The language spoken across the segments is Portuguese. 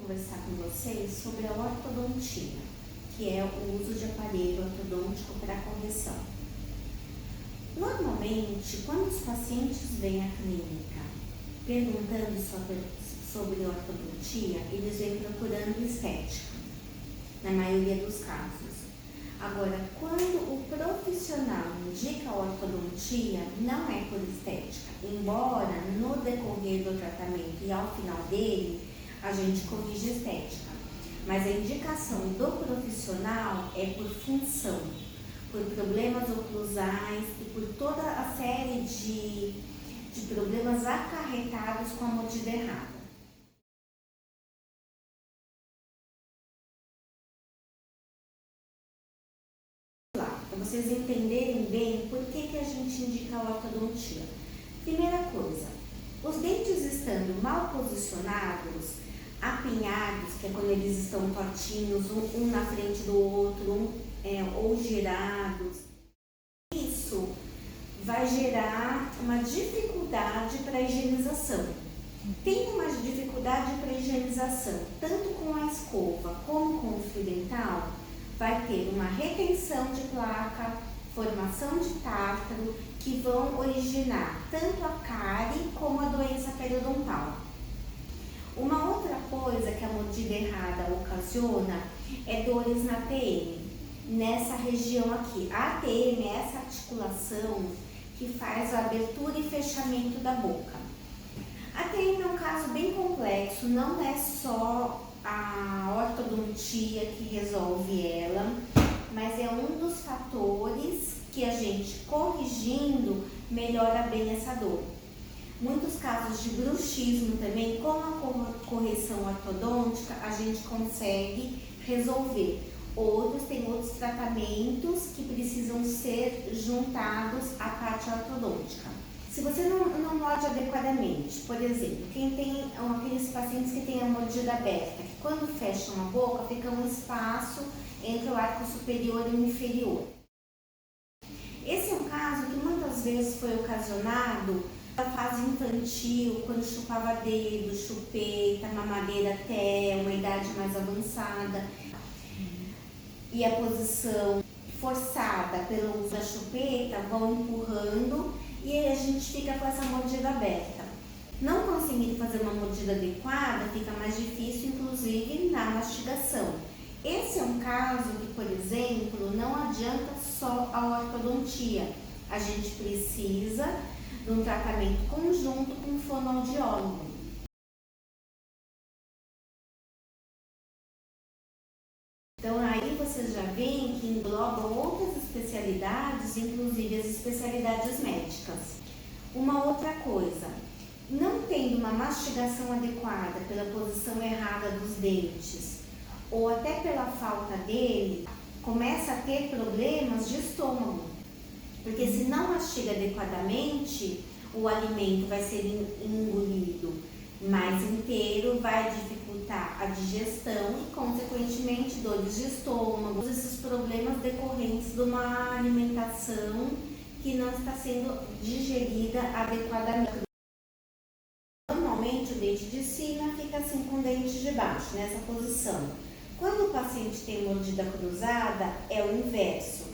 conversar com vocês sobre a ortodontia, que é o uso de aparelho ortodôntico para correção. Normalmente, quando os pacientes vêm à clínica perguntando sobre ortodontia, eles vêm procurando estética, na maioria dos casos. Agora, quando o profissional indica a ortodontia, não é por estética, embora no decorrer do tratamento e ao final dele, a gente corrige a estética. Mas a indicação do profissional é por função, por problemas oclusais e por toda a série de problemas acarretados com a mordida errada. Para vocês entenderem bem por que a gente indica a ortodontia. Primeira coisa, os dentes estando mal posicionados, apinhados, que é quando eles estão tortinhos, um na frente do outro, ou girados, isso vai gerar uma dificuldade para a higienização. Tem uma dificuldade para a higienização, tanto com a escova como com o fio dental, vai ter uma retenção de placa, formação de tártaro, que vão originar tanto a cárie como a doença periodontal. Uma outra coisa que a mordida errada ocasiona é dores na ATM, nessa região aqui. A ATM é essa articulação que faz a abertura e fechamento da boca. A ATM é um caso bem complexo, não é só a ortodontia que resolve ela, mas é um dos fatores que a gente, corrigindo, melhora bem essa dor. Muitos casos de bruxismo também, com a correção ortodôntica, a gente consegue resolver. Outros têm outros tratamentos que precisam ser juntados à parte ortodôntica. Se você não morde adequadamente, por exemplo, quem tem aqueles pacientes que têm a mordida aberta, que quando fecham a boca fica um espaço entre o arco superior e o inferior. Esse é um caso que muitas vezes foi ocasionado na fase infantil, quando chupava dedo, chupeta, mamadeira até uma idade mais avançada. E a posição forçada pelo uso da chupeta vão empurrando e aí a gente fica com essa mordida aberta. Não conseguindo fazer uma mordida adequada, fica mais difícil, inclusive, na mastigação. Esse é um caso que, por exemplo, não adianta só a ortodontia. A gente precisa de um tratamento conjunto com o fonoaudiólogo. Então aí vocês já veem que englobam outras especialidades, inclusive as especialidades médicas. Uma outra coisa, não tendo uma mastigação adequada pela posição errada dos dentes, ou até pela falta dele, começa a ter problemas de estômago. Porque se não mastiga adequadamente, o alimento vai ser engolido mais inteiro, vai dificultar a digestão e, consequentemente, dores de estômago, esses problemas decorrentes de uma alimentação que não está sendo digerida adequadamente. Normalmente, o dente de cima fica assim com o dente de baixo, nessa posição. Quando o paciente tem mordida cruzada, é o inverso.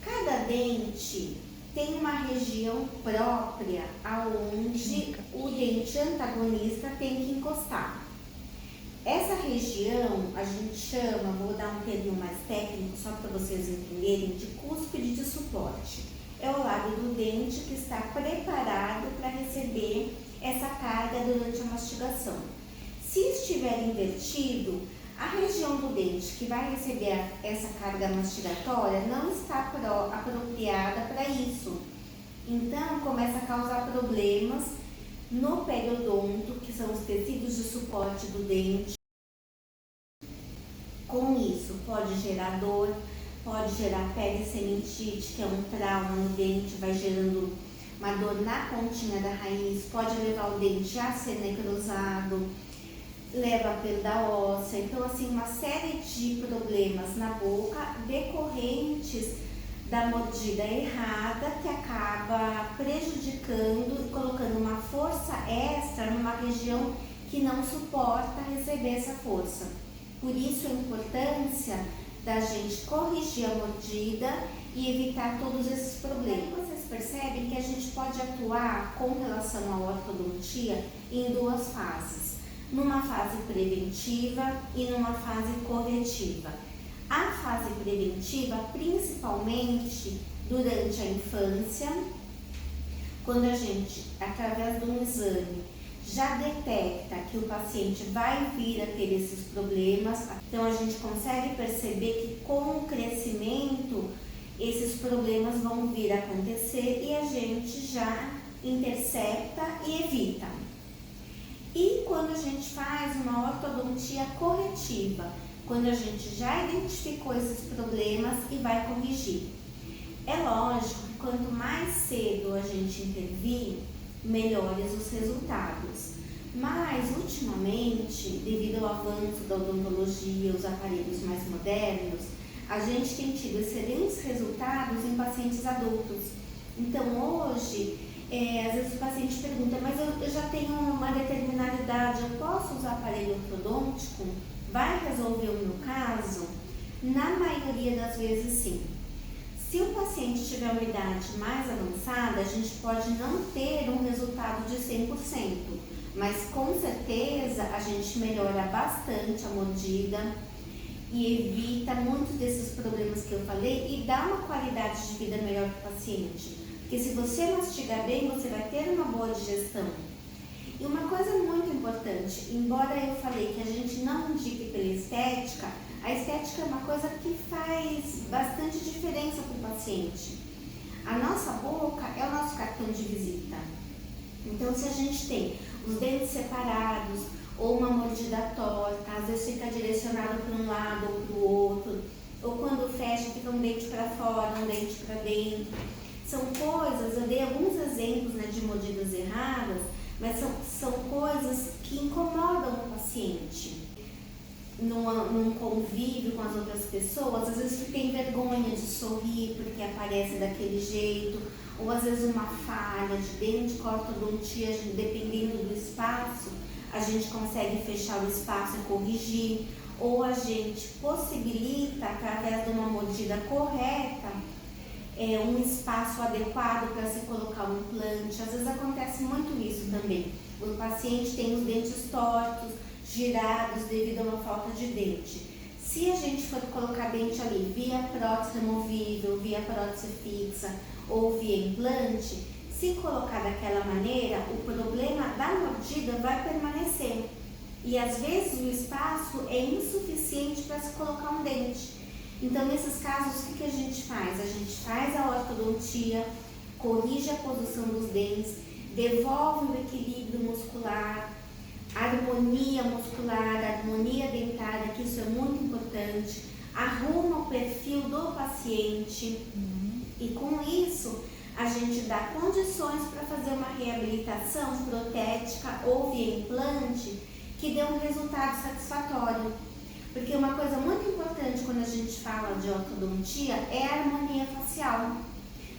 Cada dente tem uma região própria aonde o dente antagonista tem que encostar. Essa região a gente chama, vou dar um termo mais técnico só para vocês entenderem, de cúspide de suporte. É o lado do dente que está preparado para receber essa carga durante a mastigação. Se estiver invertido, a região do dente que vai receber essa carga mastigatória não está apropriada para isso. Então, começa a causar problemas no periodonto, que são os tecidos de suporte do dente. Com isso, pode gerar dor, pode gerar pericementite, que é um trauma no dente, vai gerando uma dor na pontinha da raiz, pode levar o dente a ser necrosado, leva a perda óssea. Então, assim, uma série de problemas na boca decorrentes da mordida errada, que acaba prejudicando e colocando uma força extra numa região que não suporta receber essa força. Por isso a importância da gente corrigir a mordida e evitar todos esses problemas. Vocês percebem que a gente pode atuar com relação à ortodontia em duas fases. Numa fase preventiva e numa fase corretiva. A fase preventiva, principalmente durante a infância, quando a gente, através de um exame, já detecta que o paciente vai vir a ter esses problemas, então a gente consegue perceber que com o crescimento esses problemas vão vir a acontecer e a gente já intercepta e evita. E quando a gente faz uma ortodontia corretiva, quando a gente já identificou esses problemas e vai corrigir. É lógico que quanto mais cedo a gente intervir, melhores os resultados. Mas, ultimamente, devido ao avanço da odontologia, os aparelhos mais modernos, a gente tem tido excelentes resultados em pacientes adultos. Então, hoje, às vezes o paciente pergunta, mas eu já tenho uma determinada idade, eu posso usar aparelho ortodôntico? Vai resolver o meu caso? Na maioria das vezes, sim. Se o paciente tiver uma idade mais avançada, a gente pode não ter um resultado de 100%, mas com certeza a gente melhora bastante a mordida e evita muitos desses problemas que eu falei e dá uma qualidade de vida melhor para o paciente. Porque se você mastigar bem, você vai ter uma boa digestão. E uma coisa muito importante, embora eu falei que a gente não indique pela estética, a estética é uma coisa que faz bastante diferença para o paciente. A nossa boca é o nosso cartão de visita. Então, se a gente tem os dentes separados ou uma mordida torta, às vezes fica direcionado para um lado ou para o outro, ou quando fecha fica um dente para fora, um dente para dentro. São coisas, eu dei alguns exemplos, né, de mordidas erradas, mas são coisas que incomodam o paciente. Num convívio com as outras pessoas, às vezes tem vergonha de sorrir porque aparece daquele jeito, ou às vezes uma falha de dente com a ortodontia, dependendo do espaço, a gente consegue fechar o espaço e corrigir, ou a gente possibilita, através de uma mordida correta, um espaço adequado para se colocar um implante. Às vezes acontece muito isso também. O paciente tem os dentes tortos, girados devido a uma falta de dente. Se a gente for colocar dente ali via prótese removível, via prótese fixa ou via implante, se colocar daquela maneira, o problema da mordida vai permanecer. E às vezes o espaço é insuficiente para se colocar um dente. Então, nesses casos, o que a gente faz? A gente faz a ortodontia, corrige a posição dos dentes, devolve o equilíbrio muscular, harmonia muscular, harmonia dentária, que isso é muito importante, arruma o perfil do paciente e com isso a gente dá condições para fazer uma reabilitação protética ou via implante que dê um resultado satisfatório. Porque uma coisa muito importante quando a gente fala de ortodontia é a harmonia facial.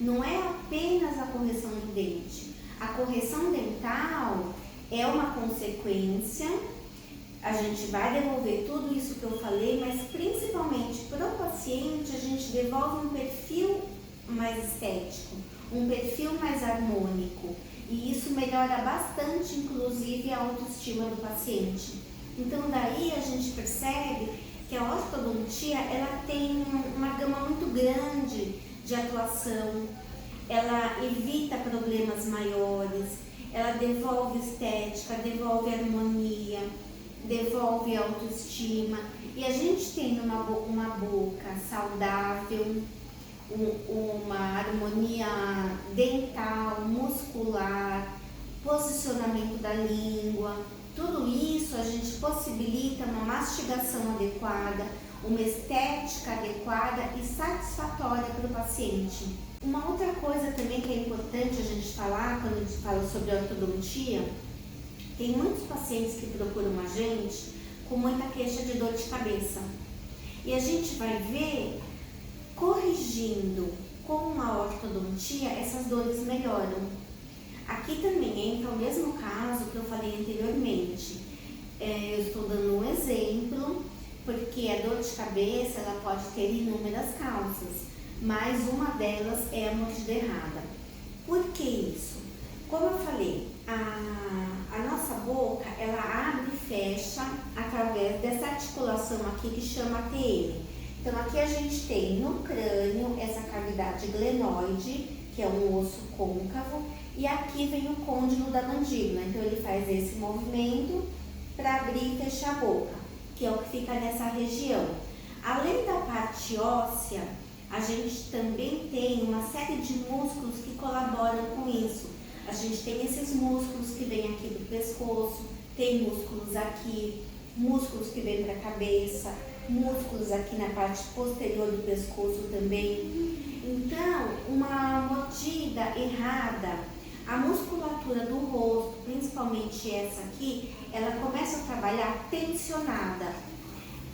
Não é apenas a correção do dente. A correção dental é uma consequência, a gente vai devolver tudo isso que eu falei, mas principalmente para o paciente a gente devolve um perfil mais estético, um perfil mais harmônico e isso melhora bastante, inclusive, a autoestima do paciente. Então daí a gente percebe que a ortodontia ela tem uma gama muito grande de atuação, ela evita problemas maiores, ela devolve estética, devolve harmonia, devolve autoestima. E a gente tem uma boca saudável, uma harmonia dental, muscular, posicionamento da língua. Tudo isso a gente possibilita uma mastigação adequada, uma estética adequada e satisfatória para o paciente. Uma outra coisa também que é importante a gente falar quando a gente fala sobre ortodontia, tem muitos pacientes que procuram a gente com muita queixa de dor de cabeça. E a gente vai ver, corrigindo com a ortodontia, essas dores melhoram. Aqui também entra o mesmo caso que eu falei anteriormente. Eu estou dando um exemplo, porque a dor de cabeça ela pode ter inúmeras causas, mas uma delas é a mordida errada. Por que isso? Como eu falei, a nossa boca ela abre e fecha através dessa articulação aqui que chama ATM. Então aqui a gente tem no crânio essa cavidade glenoide, que é um osso côncavo, e aqui vem o côndilo da mandíbula. Então ele faz esse movimento para abrir e fechar a boca, que é o que fica nessa região. Além da parte óssea, a gente também tem uma série de músculos que colaboram com isso. A gente tem esses músculos que vêm aqui do pescoço, tem músculos aqui, músculos que vêm para a cabeça, músculos aqui na parte posterior do pescoço também. Então, uma mordida errada, a musculatura do rosto, principalmente essa aqui, ela começa a trabalhar tensionada.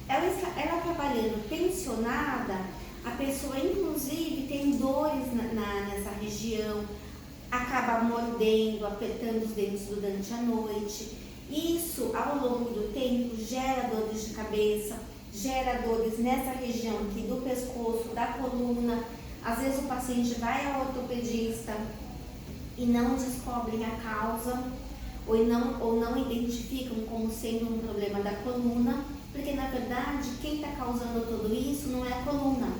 Ela trabalhando tensionada, a pessoa inclusive tem dores nessa região, acaba mordendo, apertando os dentes durante a noite. Isso, ao longo do tempo, gera dores de cabeça, gera dores nessa região aqui do pescoço, da coluna. Às vezes o paciente vai ao ortopedista e não descobrem a causa ou não identificam como sendo um problema da coluna, porque na verdade quem está causando tudo isso não é a coluna,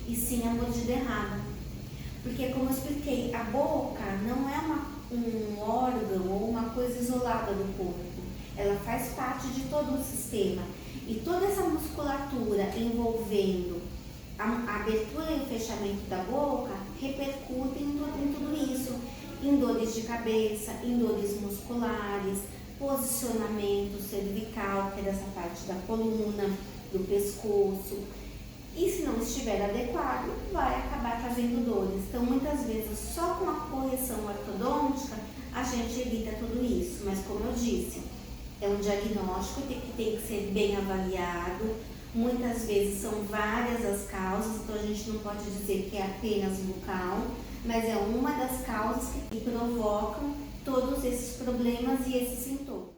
e sim a mordida errada. Porque como eu expliquei, a boca não é um órgão ou uma coisa isolada do corpo, ela faz parte de todo o sistema. E toda essa musculatura envolvendo a abertura e o fechamento da boca repercute em tudo isso, em dores de cabeça, em dores musculares, posicionamento cervical, que é dessa parte da coluna, do pescoço. E se não estiver adequado, vai acabar trazendo dores. Então, muitas vezes, só com a correção ortodôntica, a gente evita tudo isso. Mas, como eu disse, é um diagnóstico que tem que ser bem avaliado. Muitas vezes são várias as causas, então a gente não pode dizer que é apenas bucal, mas é uma das causas que provocam todos esses problemas e esses sintomas.